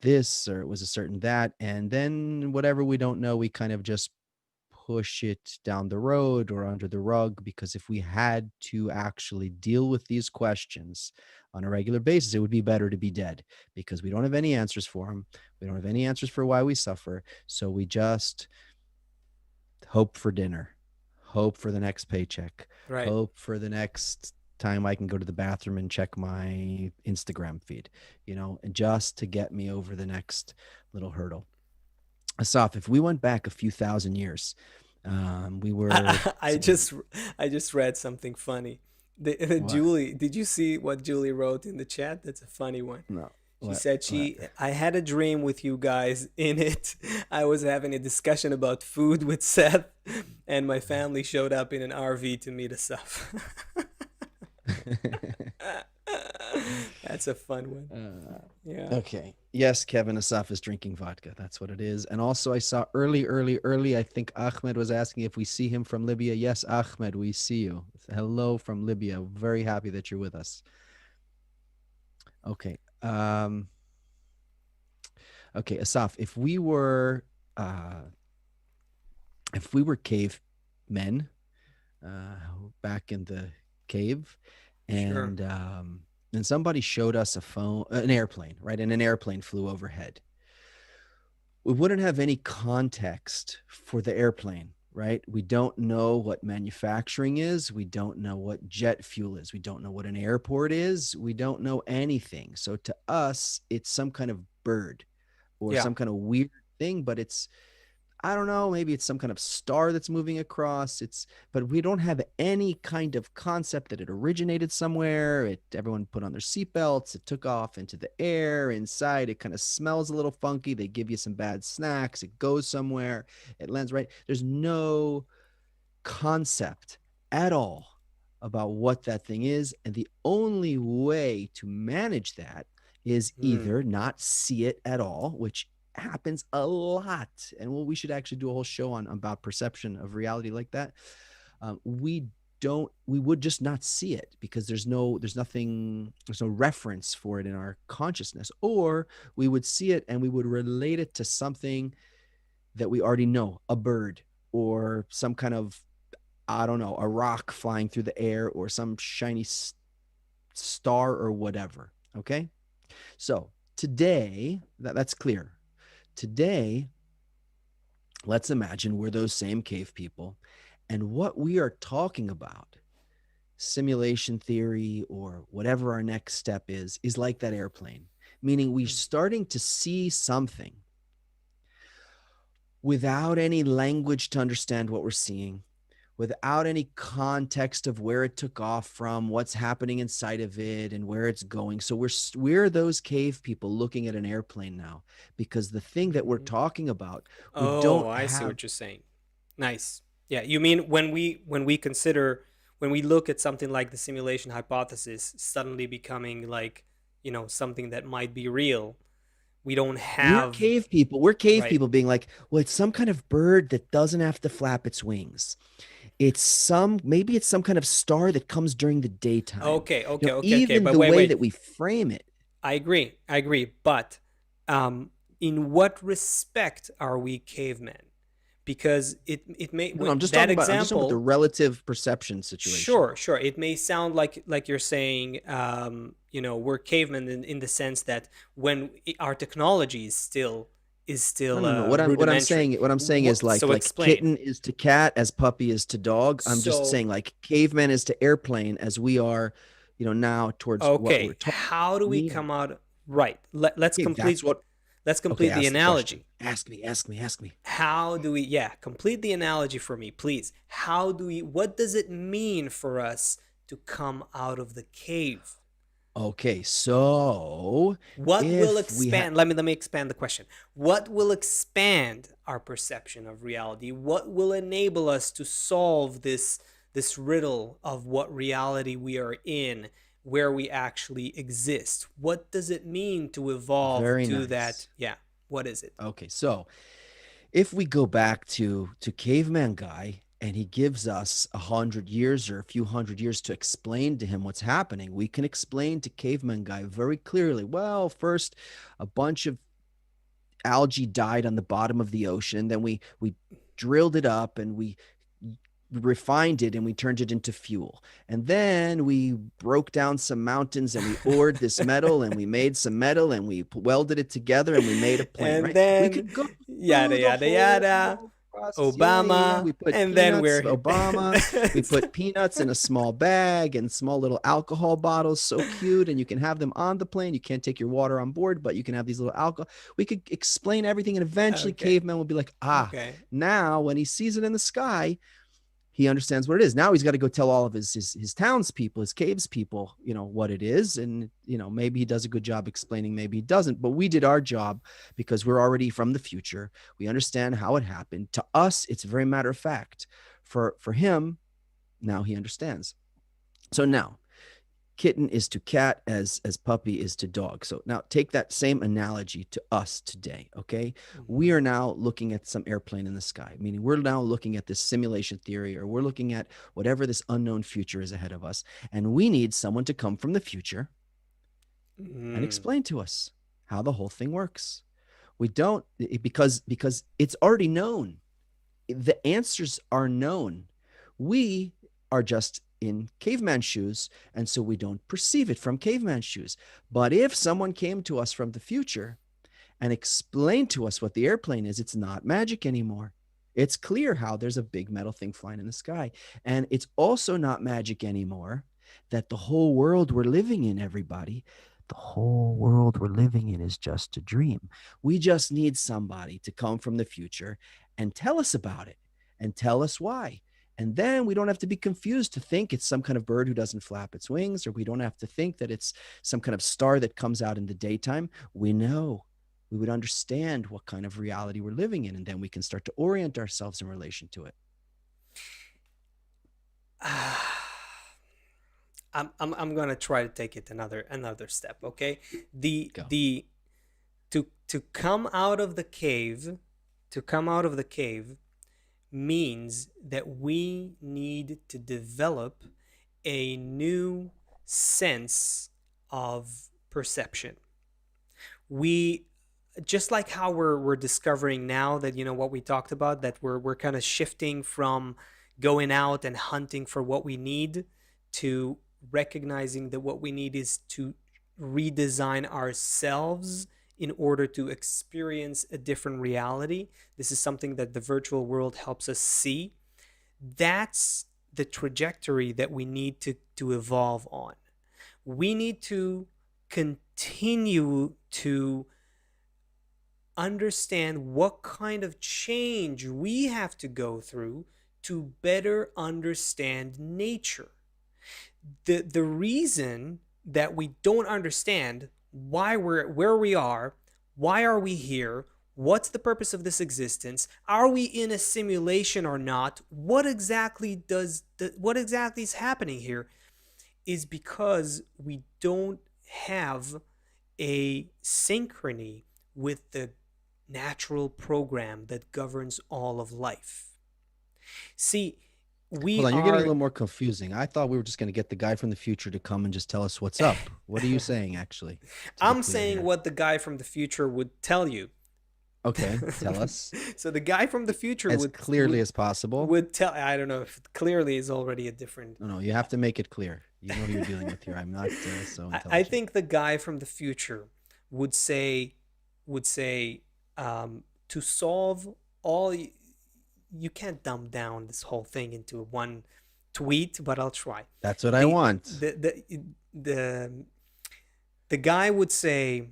this, or it was a certain that, and then whatever we don't know, we kind of just push it down the road or under the rug, because if we had to actually deal with these questions on a regular basis, it would be better to be dead, because we don't have any answers for them. We don't have any answers for why we suffer. So we just hope for dinner, hope for the next paycheck, Right. hope for the next time I can go to the bathroom and check my Instagram feed, and just to get me over the next little hurdle. Asaf, if we went back a few thousand years, we were I, I just I just read something funny. what? Julie, did you see what Julie wrote in the chat? That's a funny one. No, She said what? I had a dream with you guys in it. I was having a discussion about food with Seth, and my family showed up in an RV to meet us up. That's a fun one. Yeah. Okay. Yes, Kevin Asaf is drinking vodka. That's what it is. And also, I saw early. I think Ahmed was asking if we see him from Libya. Yes, Ahmed, we see you. Hello from Libya. Very happy that you're with us. Okay. Okay, Asaf, uh, if we were cave men, uh, back in the cave, Sure. and somebody showed us an airplane, right? And an airplane flew overhead. we wouldn't have any context for the airplane, right? We don't know what manufacturing is. We don't know what jet fuel is. We don't know what an airport is. We don't know anything. So to us, it's some kind of bird or Yeah. some kind of weird thing, but it's, I don't know, maybe it's some kind of star that's moving across. It's, but we don't have any kind of concept that it originated somewhere. It, everyone put on their seatbelts. It took off into the air. Inside, it kind of smells a little funky. They give you some bad snacks. It goes somewhere. It lands right. There's no concept at all about what that thing is. And the only way to manage that is Mm. either not see it at all, which happens a lot. And well, we should actually do a whole show on about perception of reality like that. We don't, we would just not see it because there's nothing, there's no reference for it in our consciousness. Or we would see it and we would relate it to something that we already know, a bird or some kind of, I don't know, a rock flying through the air or some shiny star or whatever. Okay. So today, that's clear. Today, let's imagine we're those same cave people. And what we are talking about, simulation theory or whatever our next step is like that airplane, meaning we're Mm. starting to see something without any language to understand what we're seeing, without any context of where it took off from, what's happening inside of it, and where it's going. So we're those cave people looking at an airplane now because the thing that we're Mhm. talking about, we Oh, don't I see have. what you're saying. Nice. Yeah, you mean when we consider when we look at something like the simulation hypothesis suddenly becoming like, something that might be real, we don't We're have cave people. We're cave right. people being like, well, it's some kind of bird that doesn't have to flap its wings. It's some, maybe it's some kind of star that comes during the daytime. Okay, okay, okay, okay. Even But the wait, way wait. that we frame it. I agree. I agree. But um, in what respect are we cavemen? Because it may No, no, that I'm just talking about the example. relative perception situation. Sure, sure. It may sound like you're saying, we're cavemen in the sense that when our technology is No, still no, no. rudimentary. What I'm saying is So like explain. kitten is to cat as puppy is to dog. I'm just So saying like caveman is to airplane as we are, now towards what we're okay, talking. how do we Me. come out right? Let's Okay, that's complete what. let's Okay, complete the ask the question. analogy. Ask me. Ask me. Ask me. How do we, yeah, complete the analogy for me, please. What does it mean for us to come out of the cave? Okay, so What will if we have, expand? Let me expand the question. What will expand our perception of reality? What will enable us to solve this riddle of what reality we are in, where we actually exist? What does it mean to evolve very to that? nice. Yeah, what is it? Okay, so if we go back to caveman guy and he gives us 100 years or a few hundred years to explain to him what's happening, we can explain to caveman guy very clearly. Well, first, a bunch of algae died on the bottom of the ocean. Then we drilled it up and we refined it and we turned it into fuel. And then we broke down some mountains and we ored this metal and we made some metal and we welded it together and we made a plane, And right? We then could go yada through the yada yada, whole process. Yeah, yeah, yeah. Obama, We put and then peanuts, we're Obama. We put peanuts in a small bag and small little alcohol bottles. So cute. And you can have them on the plane. You can't take your water on board, but you can have these little alcohol. We could explain everything. And eventually, okay, caveman will be like, ah, okay, now when he sees it in the sky, he understands what it is. Now he's got to go tell all of his townspeople, his caves people, what it is. And, maybe he does a good job explaining, maybe he doesn't. But we did our job because we're already from the future. We understand how it happened. To us, it's very matter of fact. For him, now he understands. So now kitten is to cat as puppy is to dog. So now take that same analogy to us today. Okay, we hmm are now looking at some airplane in the sky, meaning we're now looking at this simulation theory, or we're looking at whatever this unknown future is ahead of us, and we need someone to come from the future and mm. explain to us how the whole thing works. We don't, because it's already known. The answers are known. We are just in caveman shoes, and so we don't perceive it from caveman shoes. But if someone came to us from the future and explain to us what the airplane is, it's not magic anymore. It's clear how there's a big metal thing flying in the sky. And it's also not magic anymore that the whole world we're living in, everybody, the whole world we're living in is just a dream. We just need somebody to come from the future and tell us about it and tell us why. And then we don't have to be confused to think it's some kind of bird who doesn't flap its wings, or we don't have to think that it's some kind of star that comes out in the daytime. We know, we would understand what kind of reality we're living in, and then we can start to orient ourselves in relation to it. I'm gonna try to take it another step. Okay, Go. the to come out of the cave, to come out of the cave means that we need to develop a new sense of perception. We, just like how we're discovering now that, what we talked about, that we're kind of shifting from going out and hunting for what we need to recognizing that what we need is to redesign ourselves in order to experience a different reality. This is something that the virtual world helps us see. That's the trajectory that we need to evolve on. We need to continue to understand what kind of change we have to go through to better understand nature. The reason that we don't understand why we're where we are, why are we here, what's the purpose of this existence, are we in a simulation or not, what exactly is happening here, is because we don't have a synchrony with the natural program that governs all of life. See, we Hold on, you're getting a are. little more confusing. I thought we were just going to get the guy from the future to come and just tell us what's up. What are you saying, actually, to be I'm clear saying here? what the guy from the future would tell you. Okay, tell us So the guy from the future as would clearly as possible. tell. I don't know if clearly is already a different. No, no, you have to make it clear. You know who you're dealing with here. I'm not so I intelligent. think the guy from the future would say would say to solve all. You can't dumb down this whole thing into one tweet, but I'll try. That's what I the want. the the the, the guy would say,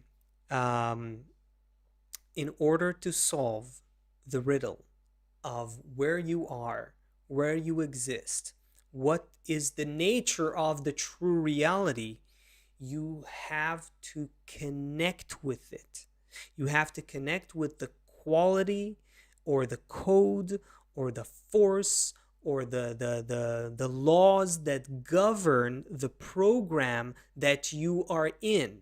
um, in order to solve the riddle of where you are, where you exist, what is the nature of the true reality, you have to connect with it. You have to connect with the quality or the code or the force or the laws that govern the program that you are in.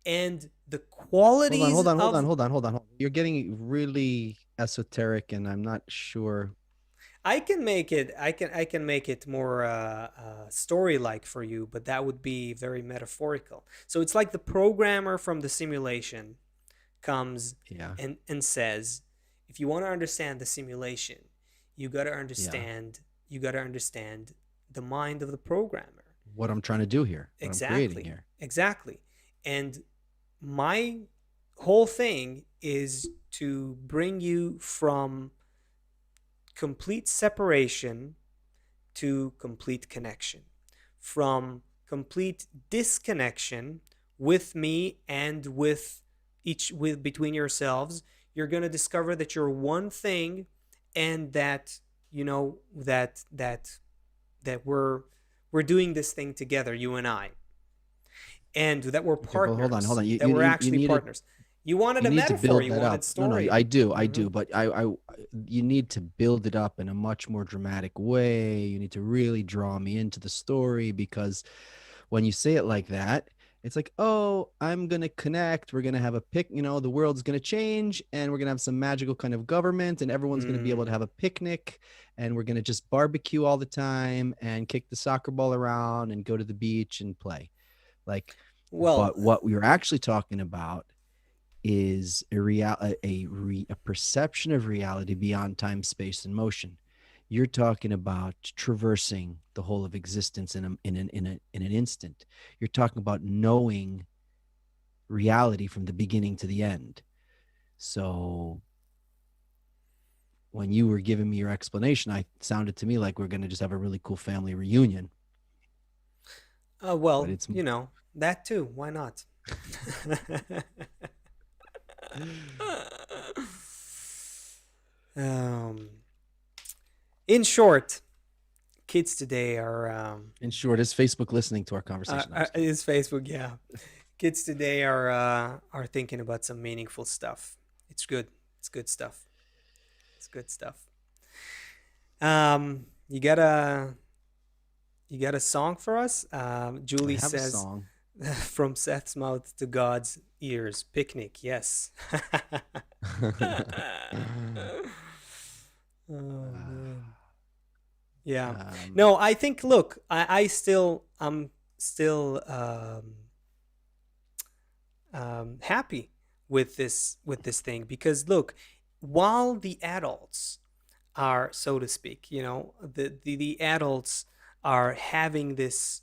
And the Hold on, qualities hold on, hold on, of. hold on, hold on. You're getting really esoteric, and I'm not sure. I can make it more story like for you, but that would be very metaphorical. So it's like the programmer from the simulation comes Yeah, and says, if you want to understand the simulation, you got to yeah. understand the mind of the programmer. What I'm trying to do here, what I'm creating Exactly. here. Exactly. And my whole thing is to bring you from complete separation to complete connection, from complete disconnection with me and with each with between yourselves. You're going to discover that you're one thing, and that that we're doing this thing together, you and I, and that we're Okay, but hold partners, on. that we're actually partners. You wanted You a need to metaphor, build you that wanted up. No, no, story. I Mm-hmm. do, but you need to build it up in a much more dramatic way. You need to really draw me into the story, because when you say it like that, it's like, oh, I'm gonna connect. We're gonna have a pic. The world's gonna change, and we're gonna have some magical kind of government, and everyone's gonna be able to Mm. have a picnic, and we're gonna just barbecue all the time and kick the soccer ball around and go to the beach and play. Like, Well, but what we were actually talking about is a perception of reality beyond time, space, and motion. You're talking about traversing the whole of existence in an instant. You're talking about knowing reality from the beginning to the end. So when you were giving me your explanation, I sounded to me like we're going to just have a really cool family reunion. But Well, it's that too. Why not? um, in short, kids today in short, is Facebook listening to our conversation? I'm just kidding. is Facebook. Yeah, kids today are thinking about some meaningful stuff. It's good. It's good stuff. It's good stuff. You got a song for us? I Julie have a says, song. "From Seth's mouth to God's ears, picnic." Yes. Oh man. Yeah. um, No, I think. Look, I'm still happy with this thing because look, while the adults are, so to speak, the adults are having this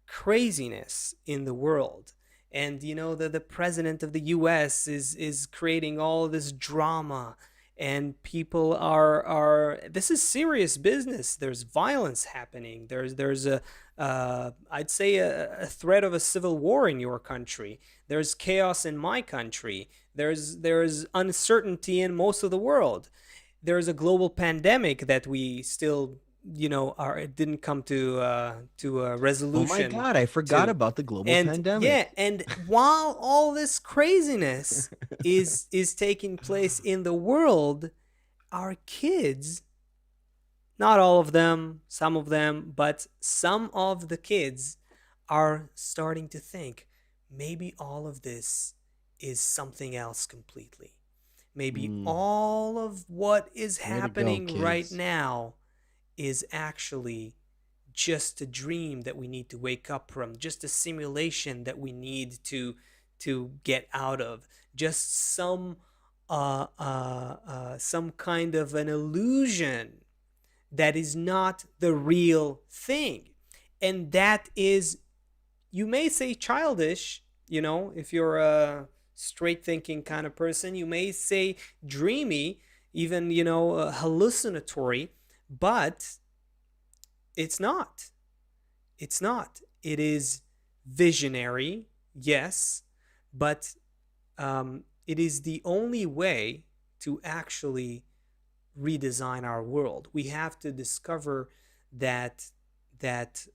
craziness in the world, and the president of the US is creating all this drama, and people are this is serious business. There's violence happening. There's a I'd say a threat of a civil war in your country. There's chaos in my country. There's uncertainty in most of the world. There's a global pandemic that we still, are it didn't come to a oh my resolution God, I forgot to. about the global And yeah, pandemic. and while all this craziness is taking place in the world, our kids, not all of them, some of them, but some of the kids are starting to think maybe all of this is something else completely. Maybe Mm, all of what is way to go, happening right kids. now is actually just a dream that we need to wake up from, just a simulation that we need to get out of, just some kind of an illusion that is not the real thing. And that is, you may say, childish, if you're a straight thinking kind of person. You may say dreamy, even, hallucinatory, but it's not. It's not. It is visionary, yes, but it is the only way to actually redesign our world. We have to discover that that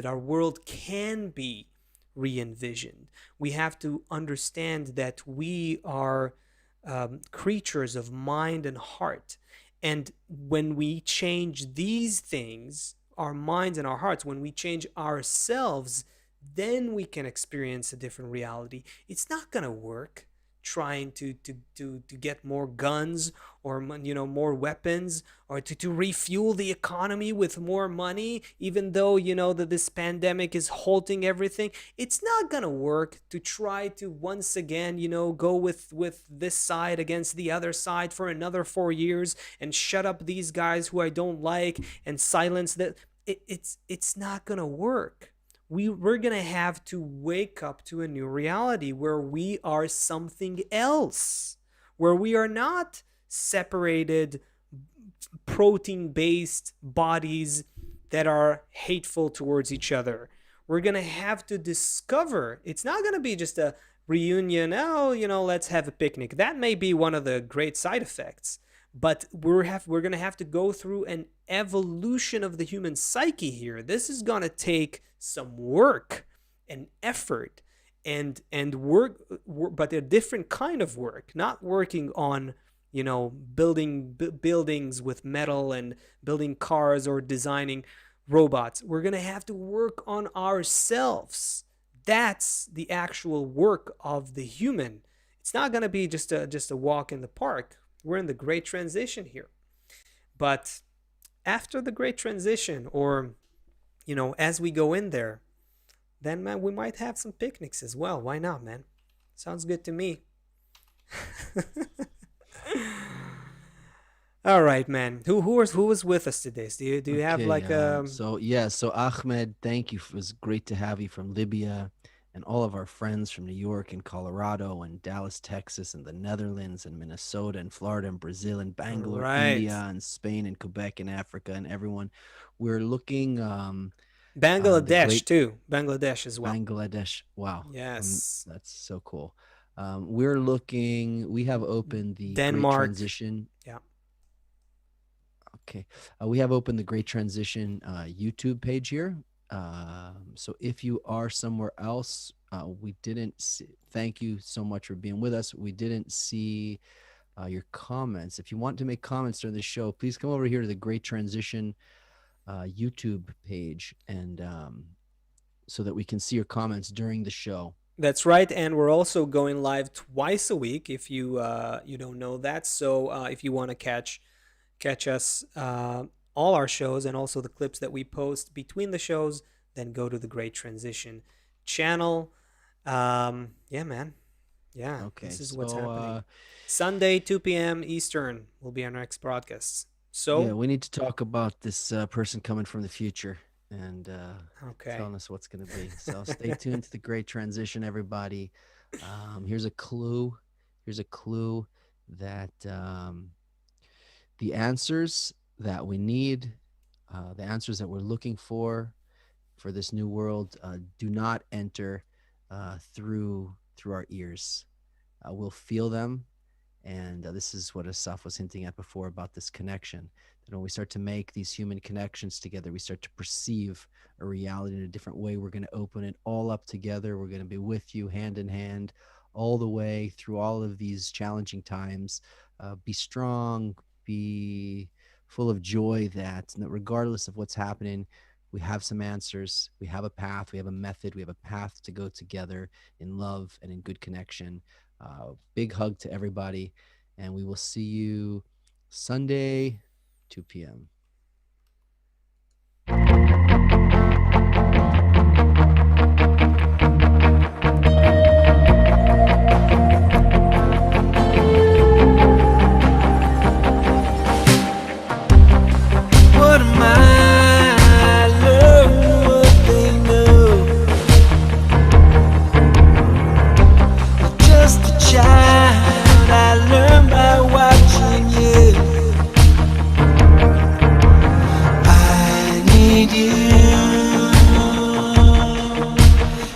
our world can be re-envisioned. We have to understand that we are creatures of mind and heart, and when we change these things, our minds and our hearts, when we change ourselves, then we can experience a different reality. It's not going to work trying to get more guns, or more weapons, or to refuel the economy with more money, even though that this pandemic is halting everything. It's not gonna work to try to once again go with this side against the other side for another 4 years and shut up these guys who I don't like and silence that. It's not gonna work. We're going to have to wake up to a new reality where we are something else, where we are not separated protein based bodies that are hateful towards each other. We're going to have to discover, it's not going to be just a reunion. Oh, let's have a picnic. That may be one of the great side effects, but we're going to have to go through an evolution of the human psyche here. This is going to take some work and effort and work, but a different kind of work, not working on building buildings with metal and building cars or designing robots. We're going to have to work on ourselves. That's the actual work of the human. It's not going to be just a walk in the park. We're in the great transition here. But after the great transition, or as we go in there, then man, we might have some picnics as well. Why not, man? Sounds good to me. All right, man. Who was with us today? Do you have Okay. like So yeah. So Ahmed, thank you. It was great to have you from Libya. and all of our friends from New York and Colorado and Dallas, Texas, and the Netherlands and Minnesota and Florida and Brazil and All Bangalore, India, right. and Spain and Quebec and Africa and everyone. We're looking the Bangladesh great too. Bangladesh as well. Bangladesh. Wow, Yes. that's so cool. We're looking. We have opened the Great Denmark. Transition. Yeah. Okay, we have opened the Great Transition YouTube page here. So if you are somewhere else, we didn't see, thank you so much for being with us. We didn't see your comments. If you want to make comments during the show, please come over here to the Great Transition YouTube page, and so that we can see your comments during the show. That's right, and we're also going live twice a week. If you don't know that, so if you want to catch us all our shows and also the clips that we post between the shows, then go to the Great Transition channel. Yeah, man. Yeah, Okay, this is what's so happening. Sunday, 2 p.m. Eastern will be our next broadcasts. yeah, So, we need to talk about this person coming from the future and okay. telling us what's going to be. So stay tuned to the Great Transition, everybody. Here's a clue. Here's a clue that the answers that we need, the answers that we're looking for this new world, do not enter through our ears. We'll feel them, and this is what Asaf was hinting at before about this connection. That when we start to make these human connections together, we start to perceive a reality in a different way. We're going to open it all up together. We're going to be with you hand in hand all the way through all of these challenging times. Be strong, be full of joy that regardless of what's happening, we have some answers. We have a path. We have a method. We have a path to go together in love and in good connection. Big hug to everybody, and we will see you Sunday, 2 p.m. What am I? Learn what they know. Just a child, I learned by watching you. I need you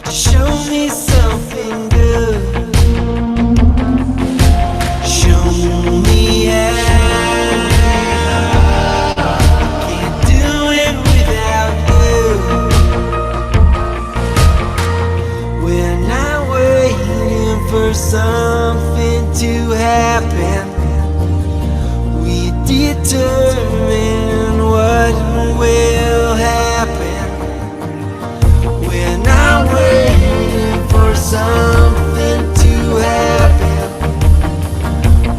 to show me something good. Show me how. Can't do it without you. We're not waiting for something to happen. We determine what will happen. We're not waiting for something to happen.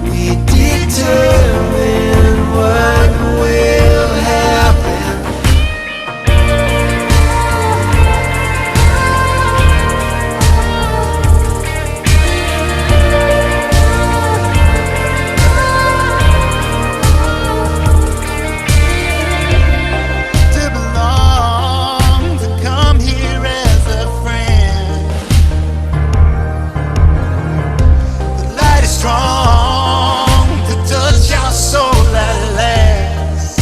We determine what will happen. To belong, to come here as a friend. The light is strong to touch our soul at last.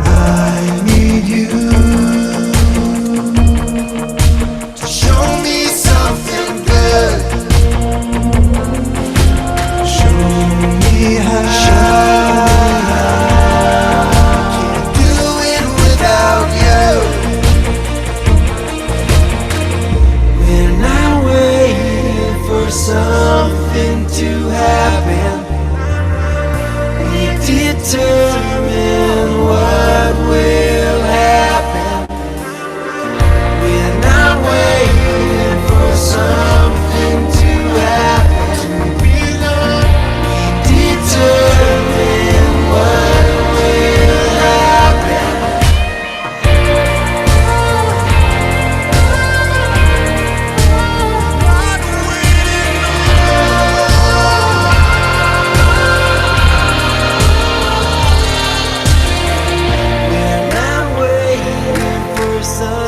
I need you to show me something good. Show me how. Can't do it without you. We're not waiting for something to happen. We determine what will happen. We're not waiting for something to happen. We determine what will happen. Not waiting We're not waiting for some